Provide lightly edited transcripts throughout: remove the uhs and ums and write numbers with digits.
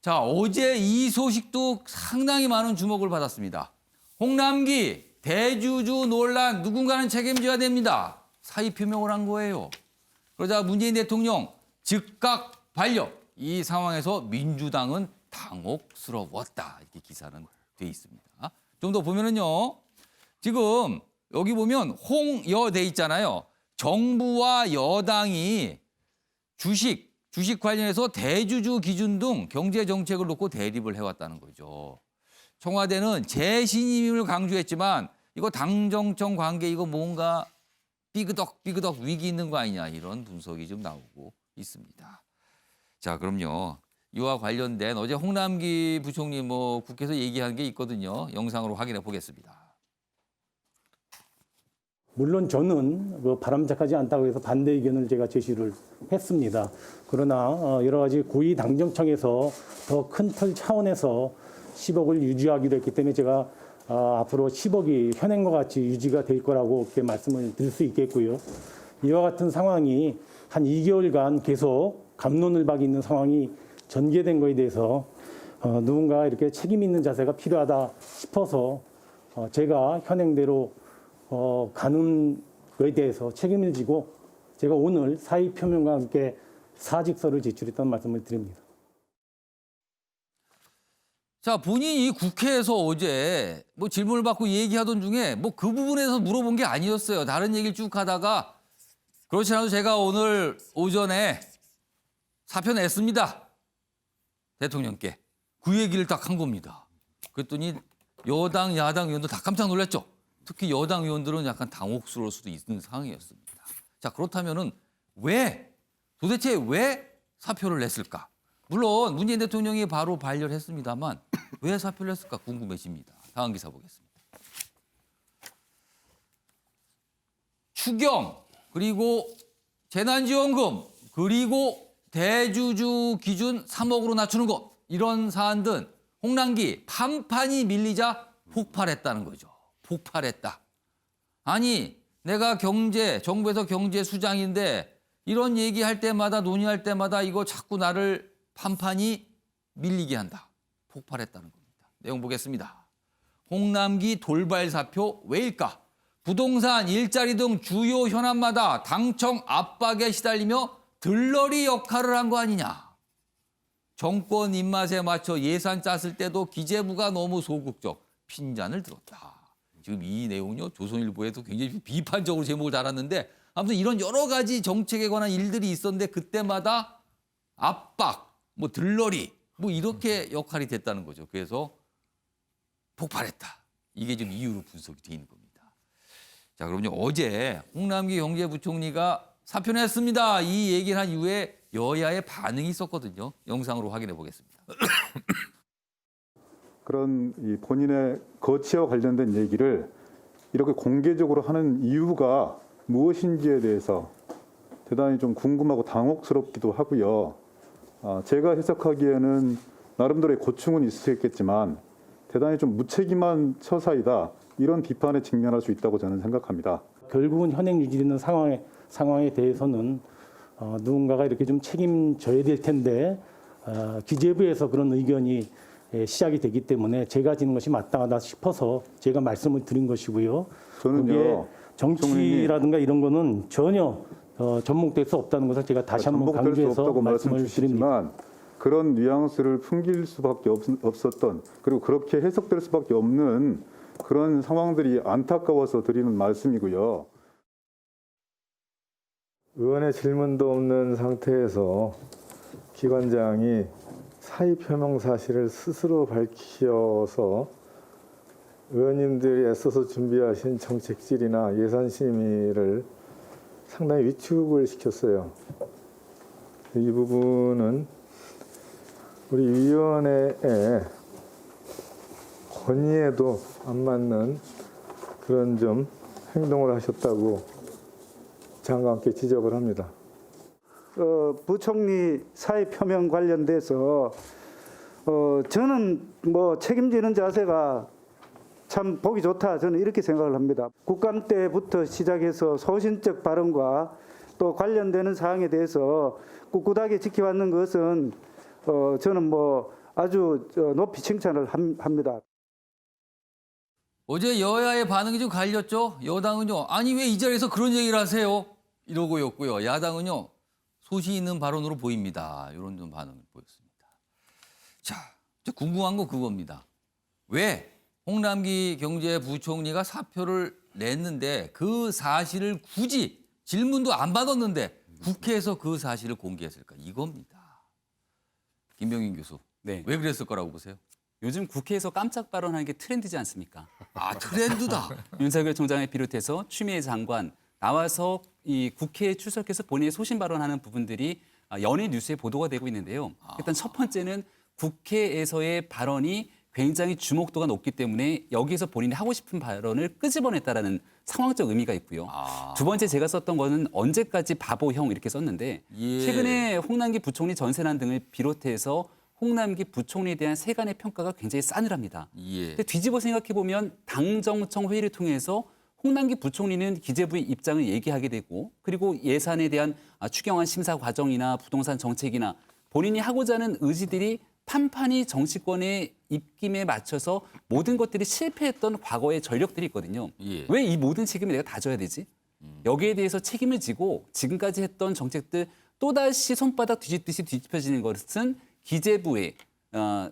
자, 어제 이 소식도 상당히 많은 주목을 받았습니다. 홍남기 대주주 논란 누군가는 책임져야 됩니다. 사의 표명을 한 거예요. 그러자 문재인 대통령 즉각 반려. 이 상황에서 민주당은 당혹스러웠다. 이렇게 기사는 돼 있습니다. 좀 더 보면은요. 지금 여기 보면 홍여 돼 있잖아요. 정부와 여당이 주식 관련해서 대주주 기준 등 경제 정책을 놓고 대립을 해왔다는 거죠. 청와대는 재신임을 강조했지만 이거 당정청 관계 이거 뭔가 삐그덕 위기 있는 거 아니냐 이런 분석이 좀 나오고 있습니다. 자, 그럼요. 이와 관련된 어제 홍남기 부총리 국회에서 얘기한 게 있거든요. 영상으로 확인해 보겠습니다. 물론 저는 바람직하지 않다고 해서 반대 의견을 제가 제시를 했습니다. 그러나 여러 가지 고위 당정청에서 더 큰 틀 차원에서 10억을 유지하기로 했기 때문에 제가 앞으로 10억이 현행과 같이 유지가 될 거라고 이렇게 말씀을 드릴 수 있겠고요. 이와 같은 상황이 한 2개월간 계속 갑론을 박이 있는 상황이 전개된 거에 대해서 누군가 이렇게 책임 있는 자세가 필요하다 싶어서 제가 현행대로 가는 거에 대해서 책임을 지고 제가 오늘 사의 표명과 함께 사직서를 제출했다는 말씀을 드립니다. 자, 본인이 국회에서 어제 질문을 받고 얘기하던 중에 그 부분에서 물어본 게 아니었어요. 다른 얘기를 쭉 하다가 그렇지 않아도 제가 오늘 오전에 사표 냈습니다. 대통령께. 그 얘기를 딱 한 겁니다. 그랬더니 여당, 야당 의원들 다 깜짝 놀랐죠. 특히 여당 의원들은 약간 당혹스러울 수도 있는 상황이었습니다. 자, 그렇다면은 도대체 왜 사표를 냈을까? 물론 문재인 대통령이 바로 반려를 했습니다만 왜 사표를 냈을까 궁금해집니다. 다음 기사 보겠습니다. 추경 그리고 재난지원금 그리고 대주주 기준 3억으로 낮추는 것 이런 사안들 홍남기 판판이 밀리자 폭발했다는 거죠. 폭발했다. 아니 내가 정부에서 경제수장인데 이런 얘기할 때마다 논의할 때마다 이거 자꾸 나를 판판이 밀리게 한다. 폭발했다는 겁니다. 내용 보겠습니다. 홍남기 돌발 사표 왜일까? 부동산, 일자리 등 주요 현안마다 당청 압박에 시달리며 들러리 역할을 한 거 아니냐. 정권 입맛에 맞춰 예산 짰을 때도 기재부가 너무 소극적, 핀잔을 들었다. 지금 이 내용은요. 조선일보에도 굉장히 비판적으로 제목을 달았는데 아무튼 이런 여러 가지 정책에 관한 일들이 있었는데 그때마다 압박, 들러리 이렇게 역할이 됐다는 거죠. 그래서 폭발했다. 이게 지금 이유로 분석이 돼 있는 겁니다. 자, 그럼요. 어제 홍남기 경제부총리가 사표 냈습니다. 이 얘기를 한 이후에 여야의 반응이 있었거든요. 영상으로 확인해 보겠습니다. 그런 본인의 거취와 관련된 얘기를 이렇게 공개적으로 하는 이유가 무엇인지에 대해서 대단히 좀 궁금하고 당혹스럽기도 하고요. 제가 해석하기에는 나름대로의 고충은 있을 수 있겠지만 대단히 좀 무책임한 처사이다. 이런 비판에 직면할 수 있다고 저는 생각합니다. 결국은 현행 유지되는 상황에 대해서는 누군가가 이렇게 좀 책임져야 될 텐데 기재부에서 그런 의견이 시작이 되기 때문에 제가 지는 것이 마땅하다 싶어서 제가 말씀을 드린 것이고요. 저는요. 정치라든가 이런 거는 전혀 접목될 수 없다는 것을 제가 다시 한번 강조해서 말씀을 드립니다. 그런 뉘앙스를 풍길 수밖에 없었던 그리고 그렇게 해석될 수밖에 없는 그런 상황들이 안타까워서 드리는 말씀이고요. 의원의 질문도 없는 상태에서 기관장이 사의 표명 사실을 스스로 밝혀서 의원님들이 애써서 준비하신 정책질이나 예산 심의를 상당히 위축을 시켰어요. 이 부분은 우리 위원회의 권위에도 안 맞는 그런 좀 행동을 하셨다고 장관께 지적을 합니다. 부총리 사의 표명 관련돼서 저는 책임지는 자세가 참 보기 좋다. 저는 이렇게 생각을 합니다. 국감 때부터 시작해서 소신적 발언과 또 관련되는 사항에 대해서 꿋꿋하게 지켜왔는 것은 저는 아주 높이 칭찬을 합니다. 어제 여야의 반응이 좀 갈렸죠. 여당은요, 아니 왜 이 자리에서 그런 얘기를 하세요? 이러고였고요. 야당은요, 소신 있는 발언으로 보입니다. 이런 좀 반응을 보였습니다. 자, 이제 궁금한 건 그겁니다. 왜 홍남기 경제부총리가 사표를 냈는데 그 사실을 굳이 질문도 안 받았는데 국회에서 그 사실을 공개했을까? 이겁니다. 김병인 교수, 네. 왜 그랬을 거라고 보세요? 요즘 국회에서 깜짝 발언하는 게 트렌드지 않습니까? 아, 트렌드다. 윤석열 총장을 비롯해서 추미애 장관 나와서 이 국회에 출석해서 본인의 소신 발언하는 부분들이 연예 뉴스에 보도가 되고 있는데요. 일단 첫 번째는 국회에서의 발언이 굉장히 주목도가 높기 때문에 여기서 본인이 하고 싶은 발언을 끄집어냈다라는 상황적 의미가 있고요. 두 번째 제가 썼던 거는 언제까지 바보형 이렇게 썼는데 예. 최근에 홍남기 부총리 전세난 등을 비롯해서 홍남기 부총리에 대한 세간의 평가가 굉장히 싸늘합니다. 예. 근데 뒤집어 생각해 보면 당정청 회의를 통해서 홍남기 부총리는 기재부의 입장을 얘기하게 되고 그리고 예산에 대한 추경안 심사 과정이나 부동산 정책이나 본인이 하고자 하는 의지들이 판판이 정치권의 입김에 맞춰서 모든 것들이 실패했던 과거의 전력들이 있거든요. 예. 왜 이 모든 책임을 내가 다 져야 되지? 여기에 대해서 책임을 지고 지금까지 했던 정책들 또다시 손바닥 뒤집듯이 뒤집혀지는 것은 기재부의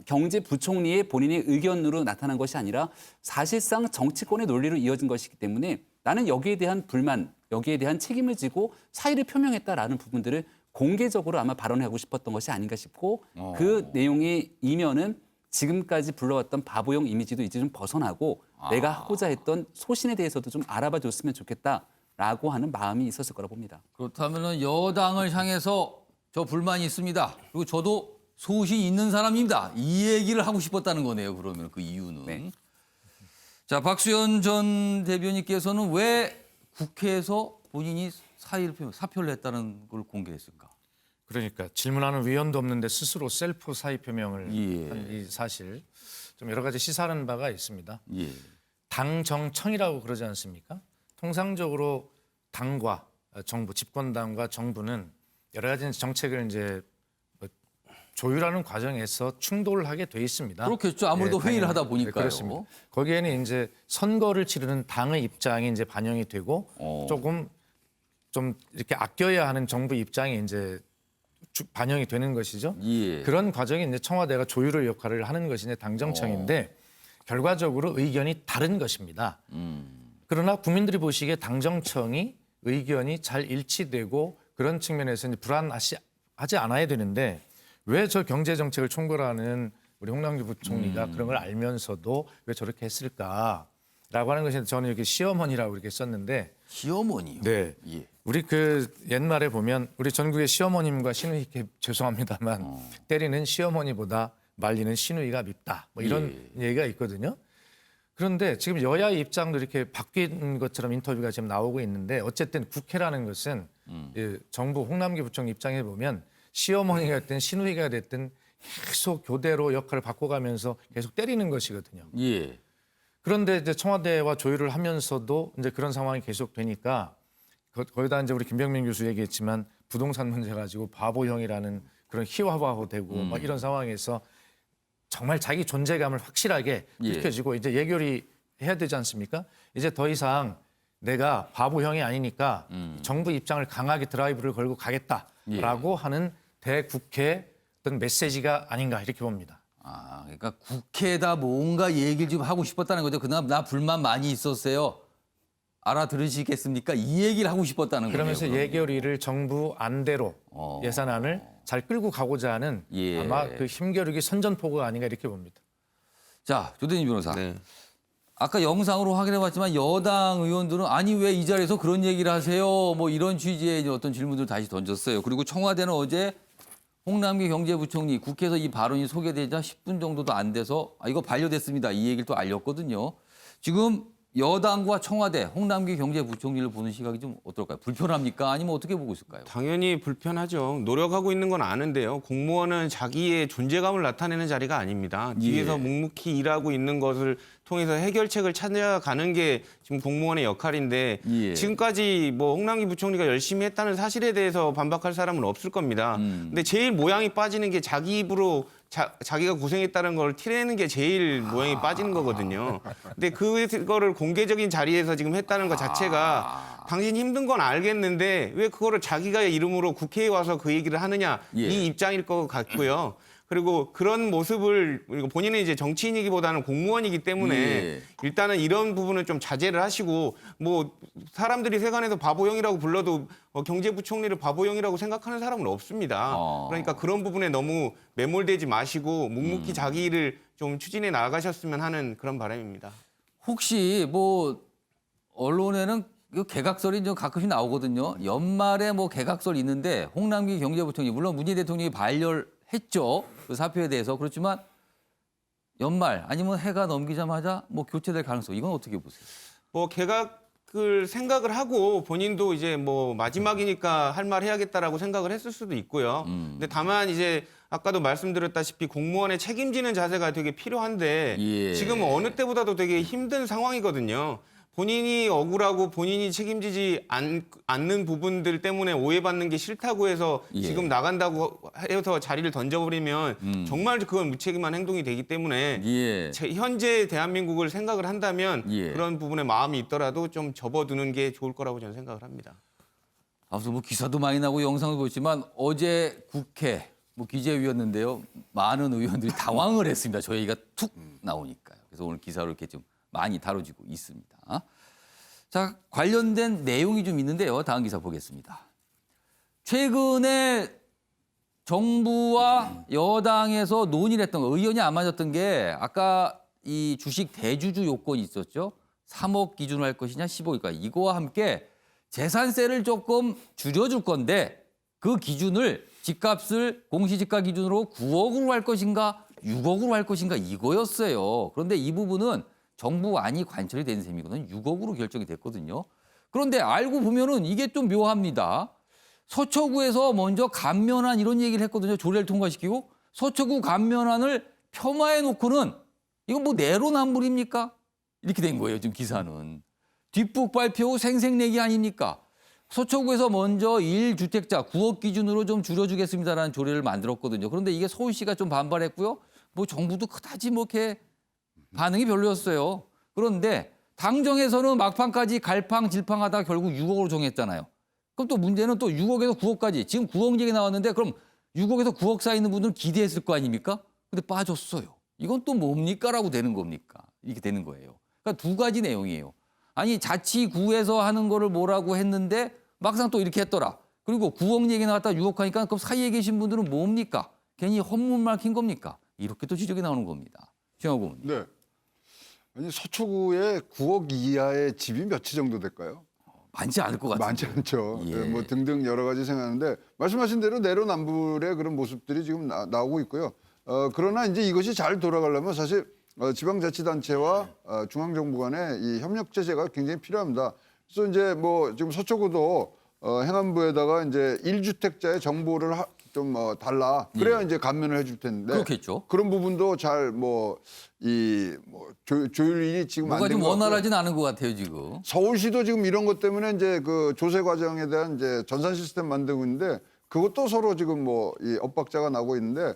경제부총리의 본인의 의견으로 나타난 것이 아니라 사실상 정치권의 논리로 이어진 것이기 때문에 나는 여기에 대한 불만, 여기에 대한 책임을 지고 사의를 표명했다라는 부분들을 공개적으로 아마 발언하고 싶었던 것이 아닌가 싶고 그 내용의 이면은 지금까지 불러왔던 바보형 이미지도 이제 좀 벗어나고 내가 하고자 했던 소신에 대해서도 좀 알아봐 줬으면 좋겠다라고 하는 마음이 있었을 거라 봅니다. 그렇다면 여당을 향해서 저 불만이 있습니다. 그리고 저도 소신 있는 사람입니다. 이 얘기를 하고 싶었다는 거네요. 그러면 그 이유는. 네. 자, 박수현 전 대변인께서는 왜 국회에서 본인이 사표를 냈다는 걸 공개했을까? 그러니까 질문하는 위원도 없는데 스스로 셀프 사의 표명을 예. 한 이 사실 좀 여러 가지 시사하는 바가 있습니다. 예. 당정청이라고 그러지 않습니까? 통상적으로 당과 정부, 집권당과 정부는 여러 가지 정책을 이제 조율하는 과정에서 충돌을 하게 돼 있습니다. 그렇겠죠. 아무래도 예, 회의를 당연히. 하다 보니까요. 네, 그렇습니다. 거기에는 이제 선거를 치르는 당의 입장이 이제 반영이 되고 조금 좀 이렇게 아껴야 하는 정부 입장이 이제 반영이 되는 것이죠. 예. 그런 과정이 이제 청와대가 조율의 역할을 하는 것이 이제 당정청인데 결과적으로 의견이 다른 것입니다. 그러나 국민들이 보시기에 당정청이 의견이 잘 일치되고 그런 측면에서 이제 불안하지 않아야 되는데 왜 저 경제 정책을 총괄하는 우리 홍남기 부총리가 그런 걸 알면서도 왜 저렇게 했을까라고 하는 것이 저는 이렇게 시어머니라고 이렇게 썼는데 시어머니요. 네. 예. 우리 그 옛말에 보면 우리 전국의 시어머님과 시누이께 죄송합니다만 때리는 시어머니보다 말리는 시누이가 밉다. 뭐 이런 얘기가 있거든요. 그런데 지금 여야의 입장도 이렇게 바뀐 것처럼 인터뷰가 지금 나오고 있는데 어쨌든 국회라는 것은 정부 홍남기 부총리 입장에 보면 시어머니가 됐든 시누이가 됐든 계속 교대로 역할을 바꿔가면서 계속 때리는 것이거든요. 예. 그런데 이제 청와대와 조율을 하면서도 이제 그런 상황이 계속되니까 거기다 이제 우리 김병민 교수 얘기했지만 부동산 문제 가지고 바보형이라는 그런 희화화되고 막 이런 상황에서 정말 자기 존재감을 확실하게 느껴지고 이제 예결위 해야 되지 않습니까? 이제 더 이상 내가 바보형이 아니니까 정부 입장을 강하게 드라이브를 걸고 가겠다라고 하는 대국회 어떤 메시지가 아닌가 이렇게 봅니다. 아, 그러니까 국회에다 뭔가 얘기를 좀 하고 싶었다는 거죠. 그나마 나 불만 많이 있었어요. 알아들으시겠습니까? 이 얘기를 하고 싶었다는 거예요. 그러면서 그러면. 예결위를 정부 안대로 예산안을 잘 끌고 가고자 하는 예. 아마 그 힘겨루기 선전포고가 아닌가 이렇게 봅니다. 자, 조대진 변호사. 네. 아까 영상으로 확인해봤지만 여당 의원들은 아니 왜 이 자리에서 그런 얘기를 하세요? 뭐 이런 취지의 어떤 질문들을 다시 던졌어요. 그리고 청와대는 어제 홍남기 경제부총리 국회에서 이 발언이 소개되자 10분 정도도 안 돼서 이거 반려됐습니다. 이 얘기를 또 알렸거든요. 지금 여당과 청와대, 홍남기 경제부총리를 보는 시각이 좀 어떨까요? 불편합니까? 아니면 어떻게 보고 있을까요? 당연히 불편하죠. 노력하고 있는 건 아는데요. 공무원은 자기의 존재감을 나타내는 자리가 아닙니다. 뒤에서 묵묵히 일하고 있는 것을 통해서 해결책을 찾아가는 게 지금 공무원의 역할인데 지금까지 뭐 홍남기 부총리가 열심히 했다는 사실에 대해서 반박할 사람은 없을 겁니다. 근데 제일 모양이 빠지는 게 자기 입으로 자기가 고생했다는 걸 티내는 게 제일 모양이 빠지는 거거든요. 근데 그거를 공개적인 자리에서 지금 했다는 것 자체가 당신 힘든 건 알겠는데 왜 그거를 자기가 이름으로 국회에 와서 그 얘기를 하느냐 예. 이 입장일 것 같고요. 그리고 그런 모습을 그리고 본인은 이제 정치인이기보다는 공무원이기 때문에 예. 일단은 이런 부분은 좀 자제를 하시고 뭐 사람들이 세간에서 바보형이라고 불러도 경제부총리를 바보형이라고 생각하는 사람은 없습니다. 그러니까 그런 부분에 너무 매몰되지 마시고 묵묵히 자기 일을 좀 추진해 나가셨으면 하는 그런 바람입니다. 혹시 뭐 언론에는 그 개각설이 좀 가끔씩 나오거든요. 연말에 뭐 개각설 있는데 홍남기 경제부총리 물론 문재인 대통령이 반려했죠. 그 사표에 대해서. 그렇지만 연말 아니면 해가 넘기자마자 뭐 교체될 가능성 이건 어떻게 보세요? 뭐 개각을 생각을 하고 본인도 이제 뭐 마지막이니까 할 말 해야겠다라고 생각을 했을 수도 있고요. 근데 다만 이제 아까도 말씀드렸다시피 공무원의 책임지는 자세가 되게 필요한데 예. 지금 어느 때보다도 되게 힘든 상황이거든요. 본인이 억울하고 본인이 책임지지 않는 부분들 때문에 오해받는 게 싫다고 해서 예. 지금 나간다고 해서 자리를 던져버리면 정말 그건 무책임한 행동이 되기 때문에 예. 현재 대한민국을 생각을 한다면 예. 그런 부분에 마음이 있더라도 좀 접어두는 게 좋을 거라고 저는 생각을 합니다. 아무튼 뭐 기사도 많이 나고 영상을 보지만 어제 국회 뭐 기재위였는데요. 많은 의원들이 당황을 했습니다. 저 얘기가 툭 나오니까요. 그래서 오늘 기사로 이렇게 좀 많이 다뤄지고 있습니다. 자, 관련된 내용이 좀 있는데요. 다음 기사 보겠습니다. 최근에 정부와 여당에서 논의를 했던 거, 의견이 안 맞았던 게 아까 이 주식 대주주 요건이 있었죠. 3억 기준으로 할 것이냐 10억일까. 이거와 함께 재산세를 조금 줄여줄 건데 그 기준을 집값을 공시지가 기준으로 9억으로 할 것인가 6억으로 할 것인가 이거였어요. 그런데 이 부분은 정부안이 관철이 된 셈이거든요. 6억으로 결정이 됐거든요. 그런데 알고 보면은 이게 좀 묘합니다. 서초구에서 먼저 감면안 이런 얘기를 했거든요. 조례를 통과시키고 서초구 감면안을 폄하해 놓고는 이건 뭐 내로남불입니까? 이렇게 된 거예요. 지금 기사는. 뒷북 발표 생색내기 아닙니까? 서초구에서 먼저 1주택자 9억 기준으로 좀 줄여주겠습니다라는 조례를 만들었거든요. 그런데 이게 서울시가 좀 반발했고요. 뭐 정부도 그다지 뭐 이렇게 반응이 별로였어요. 그런데 당정에서는 막판까지 갈팡질팡하다 결국 6억으로 정했잖아요. 그럼 또 문제는 또 6억에서 9억까지 지금 9억 얘기 나왔는데 그럼 6억에서 9억 사이 있는 분들은 기대했을 거 아닙니까? 근데 빠졌어요. 이건 또 뭡니까라고 되는 겁니까? 이렇게 되는 거예요. 그러니까 두 가지 내용이에요. 아니 자치구에서 하는 거를 뭐라고 했는데 막상 또 이렇게 했더라. 그리고 9억 얘기 나왔다 6억 하니까 그럼 사이에 계신 분들은 뭡니까? 괜히 헛문말 킨 겁니까? 이렇게 또 지적이 나오는 겁니다. 최영호 의원님. 네. 아니 서초구에 9억 이하의 집이 몇 채 정도 될까요? 많지 않을 것 같아요. 많지 않죠. 예. 네, 뭐 등등 여러 가지 생각하는데 말씀하신 대로 내로남불의 그런 모습들이 지금 나오고 있고요. 그러나 이제 이것이 잘 돌아가려면 사실 지방자치단체와 중앙정부 간의 이 협력 제재가 굉장히 필요합니다. 그래서 이제 뭐 지금 서초구도 행안부에다가 이제 1주택자의 정보를 좀 달라. 그래야 이제 감면을 해줄 텐데. 그렇겠죠. 그런 부분도 잘 조율이 지금 안 뭐가 된 좀 것 같고요. 원활하진 않은 것 같아요 지금. 서울시도 지금 이런 것 때문에 이제 그 조세 과정에 대한 이제 전산 시스템 만들고 있는데 그것도 서로 지금 뭐 이 엇박자가 나고 있는데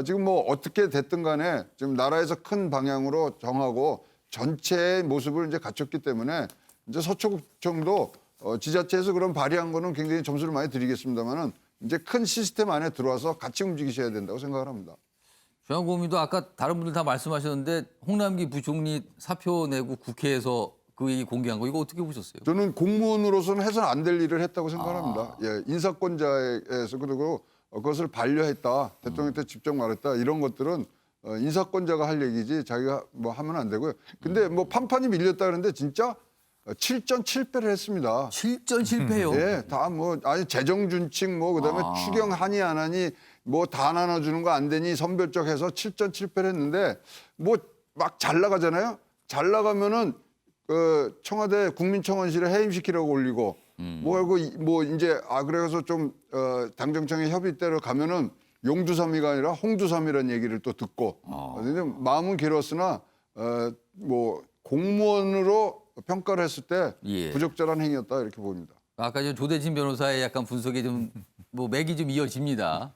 지금 뭐 어떻게 됐든 간에 지금 나라에서 큰 방향으로 정하고 전체의 모습을 이제 갖췄기 때문에 이제 서초구청도 지자체에서 그런 발의한 거는 굉장히 점수를 많이 드리겠습니다만은 이제 큰 시스템 안에 들어와서 같이 움직이셔야 된다고 생각을 합니다. 조영구 의원님도 아까 다른 분들 다 말씀하셨는데 홍남기 부총리 사표 내고 국회에서 그 얘기 공개한 거 이거 어떻게 보셨어요? 저는 공무원으로서는 해서는 안 될 일을 했다고 생각합니다. 예, 인사권자에서 그리고 그것을 반려했다. 대통령한테 직접 말했다. 이런 것들은 인사권자가 할 얘기지 자기가 뭐 하면 안 되고요. 근데 뭐 판판이 밀렸다 그러는데 진짜 7전7패를 했습니다. 7전 7패요. 예, 다 뭐 아니 재정준칙 뭐 그다음에 추경하니 안 하니 뭐 다 나눠주는 거 안 되니 선별적 해서 7전7패를 했는데 뭐 막 잘 나가잖아요. 잘 나가면은 그 청와대 국민청원실에 해임시키라고 올리고 뭐 이제 그래서 좀 당정청의 협의 때로 가면은 용두삼이가 아니라 홍두삼이라는 얘기를 또 듣고 마음은 괴로웠으나 뭐 공무원으로 평가를 했을 때 예. 부적절한 행위였다 이렇게 봅니다. 아까 조대진 변호사의 약간 분석이 좀 뭐 맥이 좀 이어집니다.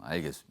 알겠습니다.